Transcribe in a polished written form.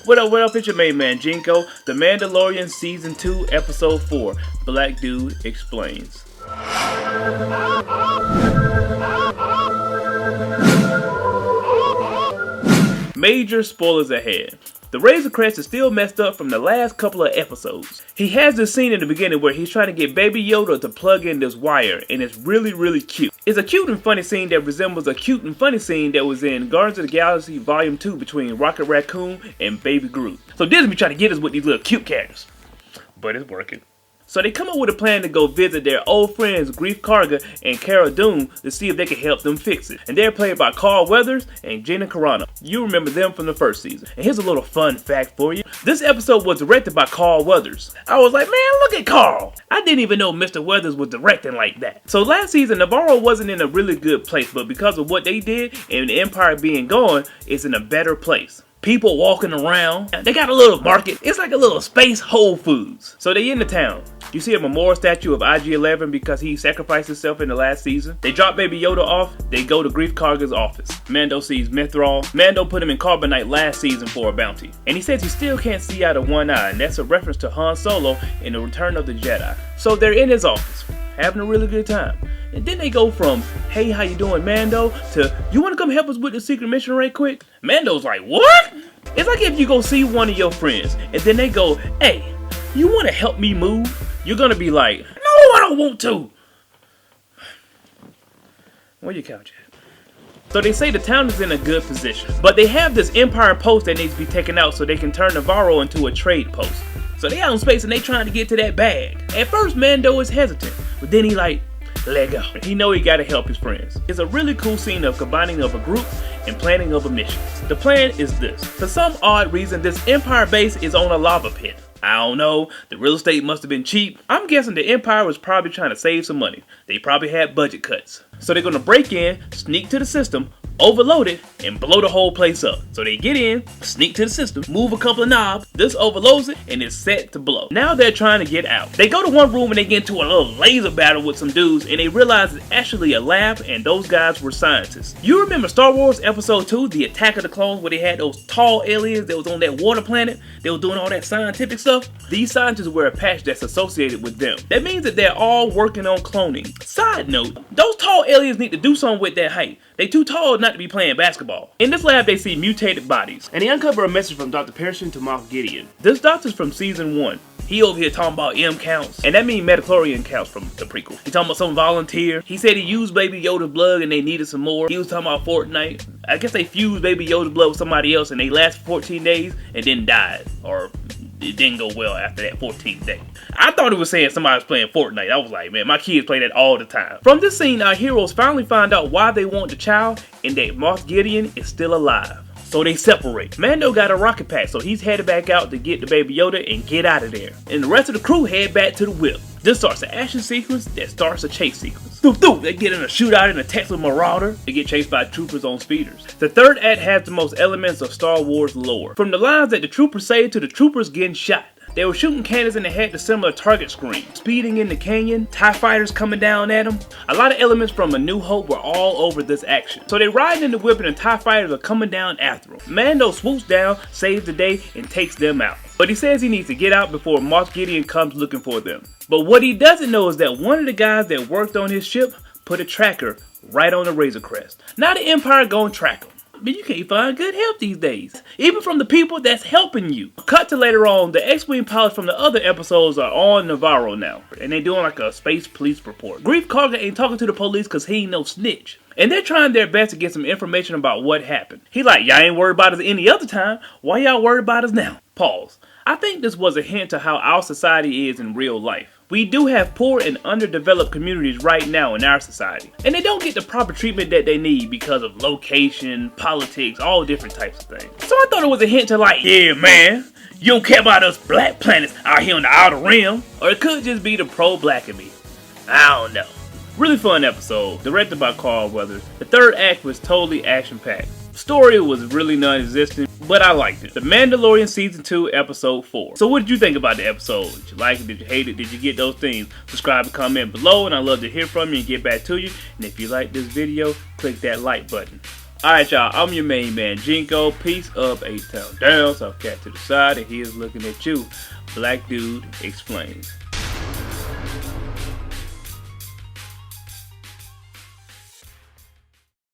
What up, it's your main man, Jnko. The Mandalorian Season 2, Episode 4, Black Dude Explains. Major spoilers ahead. The Razor Crest is still messed up from the last couple of episodes. He has this scene in the beginning where he's trying to get Baby Yoda to plug in this wire, and it's really cute. It's a cute and funny scene that resembles a cute and funny scene that was in Guardians of the Galaxy Volume 2 between Rocket Raccoon and Baby Groot. So Disney be trying to get us with these little cute characters. But it's working. So they come up with a plan to go visit their old friends Greef Karga and Cara Dune to see if they can help them fix it. And they're played by Carl Weathers and Jnko36. You remember them from the first season. And here's a little fun fact for you. This episode was directed by Carl Weathers. I was like, man, look at Carl. I didn't even know Mr. Weathers was directing like that. So last season, Navarro wasn't in a really good place, but because of what they did and the Empire being gone, it's in a better place. People walking around. They got a little market. It's like a little space Whole Foods. So they in the town. You see a memorial statue of IG-11 because he sacrificed himself in the last season. They drop Baby Yoda off. They go to Greef Karga's office. Mando sees Mythrol. Mando put him in Carbonite last season for a bounty. And he says he still can't see out of one eye. And that's a reference to Han Solo in The Return of the Jedi. So they're in his office, having a really good time. And then they go from, hey, how you doing, Mando, to, you want to come help us with the secret mission right quick? Mando's like, what? It's like if you go see one of your friends, and then they go, hey, you want to help me move? You're going to be like, no, I don't want to. Where your couch at? So they say the town is in a good position, but they have this Empire post that needs to be taken out so they can turn Navarro into a trade post. So they out in space and they trying to get to that bag. At first, Mando is hesitant, but then he like, let go. He know he gotta help his friends. It's a really cool scene of combining of a group and planning of a mission. The plan is this. For some odd reason, this Empire base is on a lava pit. I don't know, the real estate must have been cheap. I'm guessing the Empire was probably trying to save some money. They probably had budget cuts. So they're gonna break in, sneak to the system, overload it, and blow the whole place up. So they get in, sneak to the system, move a couple of knobs, this overloads it, and it's set to blow. Now they're trying to get out. They go to one room and they get into a little laser battle with some dudes, and they realize it's actually a lab, and those guys were scientists. You remember Star Wars Episode 2, The Attack of the Clones, where they had those tall aliens that was on that water planet? They were doing all that scientific stuff? These scientists wear a patch that's associated with them. That means that they're all working on cloning. Side note, those tall aliens need to do something with their height. They too tall not to be playing basketball. In this lab, they see mutated bodies, and they uncover a message from Dr. Pearson to Moff Gideon. This doctor's from Season 1. He over here talking about M counts, and that means Mandalorian counts from the prequel. He talking about some volunteer. He said he used Baby Yoda's blood and they needed some more. He was talking about Fortnite. I guess they fused Baby Yoda's blood with somebody else and they lasted 14 days and then died. Or it didn't go well after that 14th day. I thought it was saying somebody was playing Fortnite. I was like, man, my kids play that all the time. From this scene, our heroes finally find out why they want the child and that Moff Gideon is still alive. So they separate. Mando got a rocket pack, so he's headed back out to get the Baby Yoda and get out of there. And the rest of the crew head back to the whip. This starts an action sequence that starts a chase sequence. They get in a shootout in a Texas Marauder. They get chased by troopers on speeders. The third act has the most elements of Star Wars lore. From the lines that the troopers say to the troopers getting shot. They were shooting cannons and they had the similar target screen. Speeding in the canyon, TIE fighters coming down at them. A lot of elements from A New Hope were all over this action. So they riding in the whip and the TIE fighters are coming down after them. Mando swoops down, saves the day, and takes them out. But he says he needs to get out before Moff Gideon comes looking for them. But what he doesn't know is that one of the guys that worked on his ship put a tracker right on the Razor Crest. Now the Empire gonna track him. But you can't find good help these days, even from the people that's helping you. Cut to later on, the X-Wing pilots from the other episodes are on Navarro now, and they doing like a space police report. Greef Karga ain't talking to the police cause he ain't no snitch. And they're trying their best to get some information about what happened. He like, y'all ain't worried about us any other time, why y'all worried about us now? Pause. I think this was a hint to how our society is in real life. We do have poor and underdeveloped communities right now in our society. And they don't get the proper treatment that they need because of location, politics, all different types of things. So I thought it was a hint to like, yeah man, you don't care about us black planets out here on the outer rim. Or it could just be the pro-black in me. I don't know. Really fun episode, directed by Carl Weathers. The third act was totally action-packed. Story was really non-existent, but I liked it. The Mandalorian Season 2, Episode 4. So what did you think about the episode? Did you like it? Did you hate it? Did you get those things? Subscribe and comment below, and I'd love to hear from you and get back to you. And if you like this video, click that like button. Alright, y'all, I'm your main man, Jnko. Peace up, 8 town down, South cat to the side, and he is looking at you. Black Dude Explains.